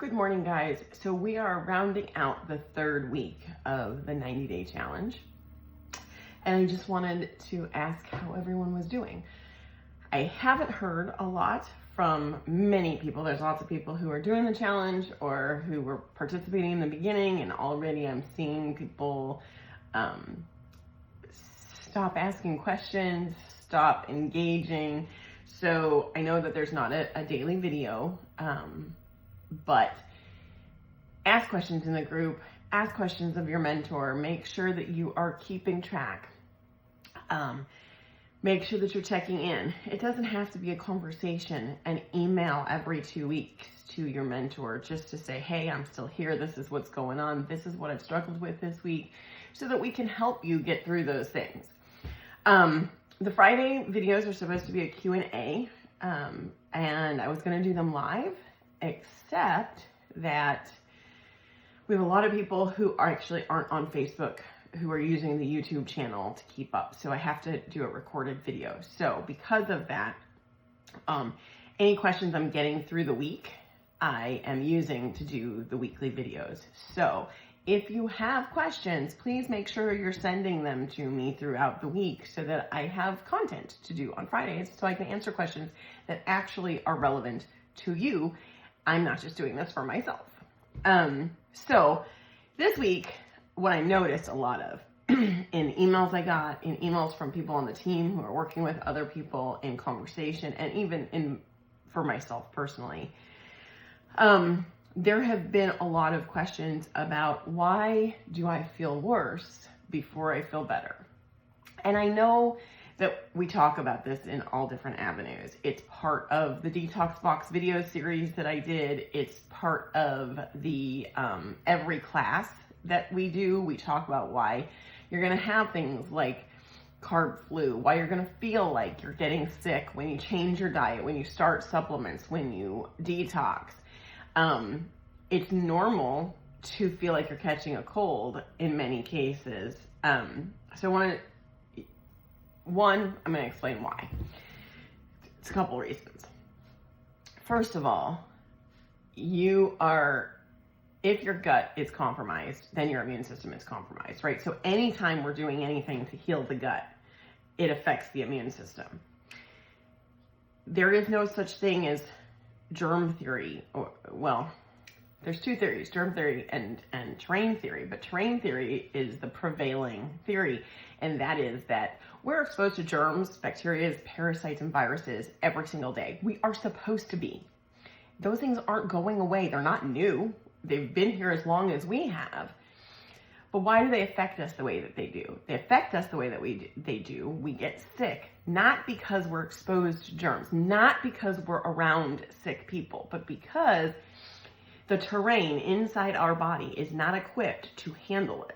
Good morning, guys. So we are rounding out the third week of the 90-day challenge. And I just wanted to ask how everyone was doing. I haven't heard a lot from many people. There's lots of people who are doing the challenge or who were participating in the beginning, and already I'm seeing people stop asking questions, stop engaging. So I know that there's not a daily video, but ask questions in the group, ask questions of your mentor, make sure that you are keeping track. Make sure that you're checking in. It doesn't have to be a conversation, an email every 2 weeks to your mentor just to say, hey, I'm still here. This is what's going on. This is what I've struggled with this week, so that we can help you get through those things. The Friday videos are supposed to be a Q&A, and I was going to do them live, except that we have a lot of people who actually aren't on Facebook who are using the YouTube channel to keep up. So I have to do a recorded video. So because of that, any questions I'm getting through the week, I am using to do the weekly videos. So if you have questions, please make sure you're sending them to me throughout the week so that I have content to do on Fridays so I can answer questions that actually are relevant to you. I'm not just doing this for myself. So this week, what I noticed a lot of in emails I got, in emails from people on the team who are working with other people, in conversation, and even for myself personally, there have been a lot of questions about why do I feel worse before I feel better? And I know that we talk about this in all different avenues. It's part of the Detox Box video series that I did. It's part of the every class that we do. We talk about why you're gonna have things like Carb Flu, why you're gonna feel like you're getting sick when you change your diet, when you start supplements, when you detox. It's normal to feel like you're catching a cold in many cases. So I'm going to explain why. It's a couple reasons. First of all, if your gut is compromised, then your immune system is compromised, right? So anytime we're doing anything to heal the gut, it affects the immune system. There is no such thing as germ theory. There's two theories, germ theory and terrain theory, but terrain theory is the prevailing theory, and that is that we're exposed to germs, bacteria, parasites, and viruses every single day. We are supposed to be. Those things aren't going away. They're not new. They've been here as long as we have. But why do they affect us the way that they do? They affect us the way that they do. We get sick, not because we're exposed to germs, not because we're around sick people, but because the terrain inside our body is not equipped to handle it.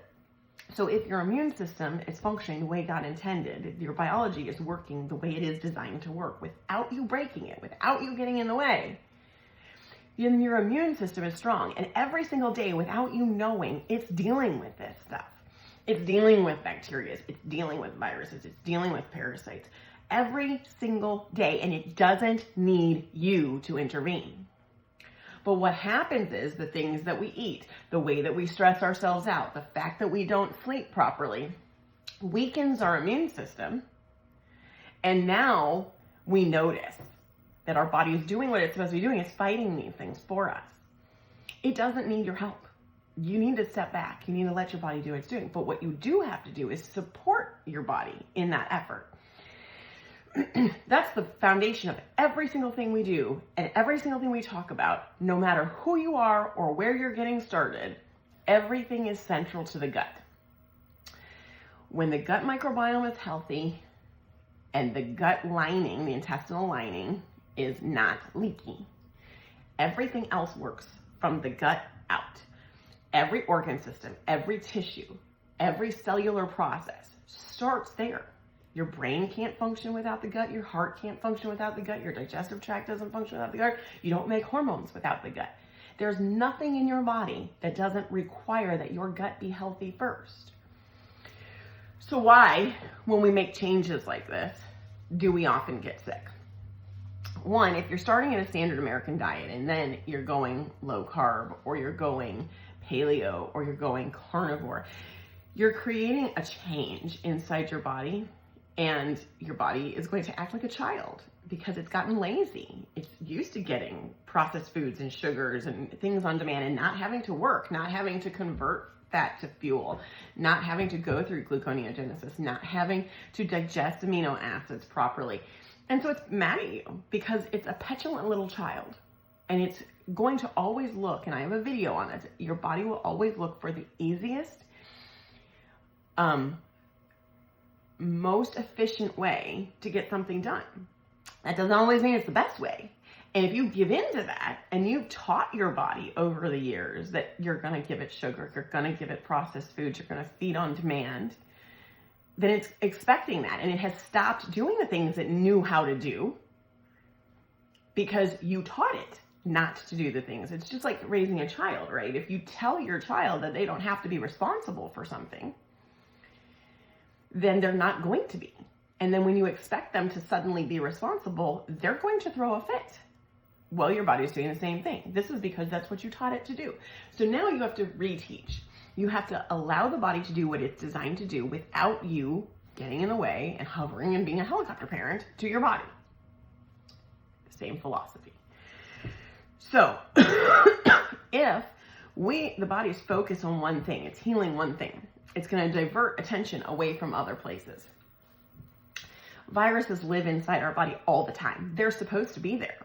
So if your immune system is functioning the way God intended, your biology is working the way it is designed to work without you breaking it, without you getting in the way, then your immune system is strong. And every single day, without you knowing, it's dealing with this stuff. It's dealing with bacteria, it's dealing with viruses, it's dealing with parasites every single day, and it doesn't need you to intervene. But what happens is the things that we eat, the way that we stress ourselves out, the fact that we don't sleep properly, weakens our immune system. And now we notice that our body is doing what it's supposed to be doing. It's fighting these things for us. It doesn't need your help. You need to step back. You need to let your body do what it's doing. But what you do have to do is support your body in that effort. That's the foundation of every single thing we do and every single thing we talk about. No matter who you are or where you're getting started, everything is central to the gut. When the gut microbiome is healthy and the gut lining, the intestinal lining, is not leaky, everything else works from the gut out. Every organ system, every tissue, every cellular process starts there. Your brain can't function without the gut. Your heart can't function without the gut. Your digestive tract doesn't function without the gut. You don't make hormones without the gut. There's nothing in your body that doesn't require that your gut be healthy first. So why, when we make changes like this, do we often get sick? one, if you're starting at a standard American diet and then you're going low carb, or you're going paleo, or you're going carnivore, you're creating a change inside your body, and your body is going to act like a child because it's gotten lazy. It's used to getting processed foods and sugars and things on demand and not having to work, not having to convert fat to fuel, not having to go through gluconeogenesis, not having to digest amino acids properly. And so it's mad at you because it's a petulant little child, and it's going to always look, and I have a video on it, your body will always look for the easiest, most efficient way to get something done. That doesn't always mean it's the best way. And if you give into that, and you've taught your body over the years that you're going to give it sugar, you're going to give it processed foods, you're going to feed on demand, then it's expecting that. And it has stopped doing the things it knew how to do because you taught it not to do the things. It's just like raising a child, right? If you tell your child that they don't have to be responsible for something, then they're not going to be. And then when you expect them to suddenly be responsible, they're going to throw a fit. Well, your body's doing the same thing. This is because that's what you taught it to do. So now you have to reteach. You have to allow the body to do what it's designed to do without you getting in the way and hovering and being a helicopter parent to your body. Same philosophy. So if the body's focused on one thing, it's healing one thing, it's going to divert attention away from other places. Viruses live inside our body all the time. They're supposed to be there.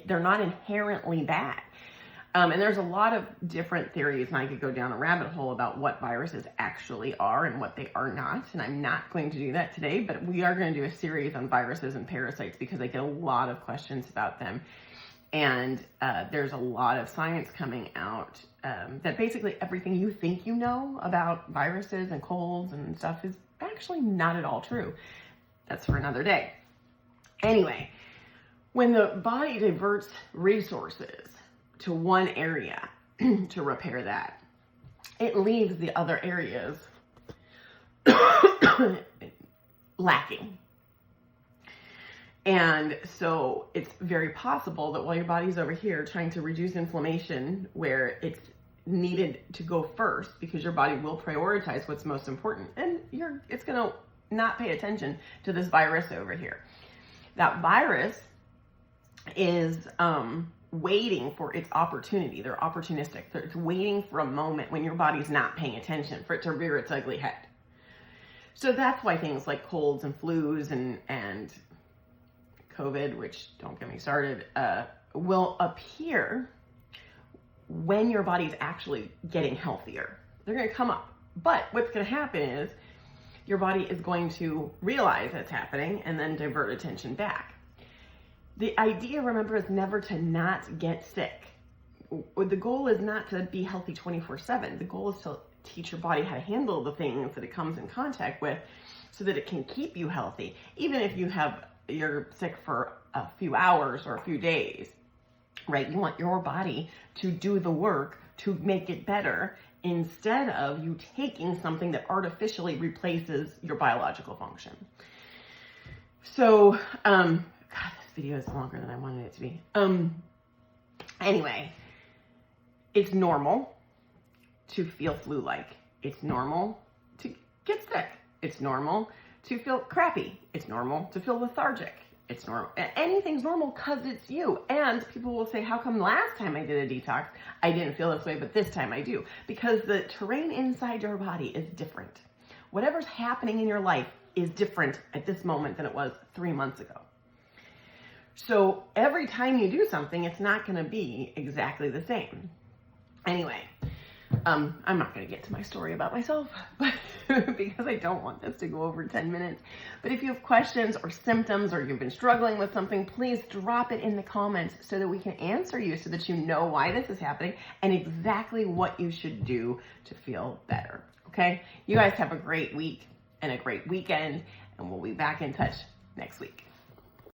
They're not inherently bad. And there's a lot of different theories, and I could go down a rabbit hole about what viruses actually are and what they are not. And I'm not going to do that today, but we are going to do a series on viruses and parasites because I get a lot of questions about them. And there's a lot of science coming out that basically everything you think you know about viruses and colds and stuff is actually not at all true. That's for another day. Anyway, when the body diverts resources to one area to repair that, it leaves the other areas lacking. And so it's very possible that while your body's over here trying to reduce inflammation where it's needed to go first, because your body will prioritize what's most important, and it's going to not pay attention to this virus over here. That virus is waiting for its opportunity. They're opportunistic. It's waiting for a moment when your body's not paying attention for it to rear its ugly head. So that's why things like colds and flus and COVID, which don't get me started, will appear when your body's actually getting healthier. They're going to come up. But what's going to happen is your body is going to realize it's happening and then divert attention back. The idea, remember, is never to not get sick. The goal is not to be healthy 24/7. The goal is to teach your body how to handle the things that it comes in contact with so that it can keep you healthy. Even if you're sick for a few hours or a few days, right? You want your body to do the work to make it better instead of you taking something that artificially replaces your biological function. So, God, this video is longer than I wanted it to be. Anyway, it's normal to feel flu-like. It's normal to get sick. It's normal to feel crappy. It's normal to feel lethargic. It's normal. Anything's normal because it's you. And people will say, how come last time I did a detox, I didn't feel this way, but this time I do? Because the terrain inside your body is different. Whatever's happening in your life is different at this moment than it was 3 months ago. So every time you do something, it's not going to be exactly the same. Anyway, I'm not going to get to my story about myself, but because I don't want this to go over 10 minutes. But if you have questions or symptoms or you've been struggling with something, please drop it in the comments so that we can answer you, so that you know why this is happening and exactly what you should do to feel better. Okay? You guys have a great week and a great weekend, and we'll be back in touch next week.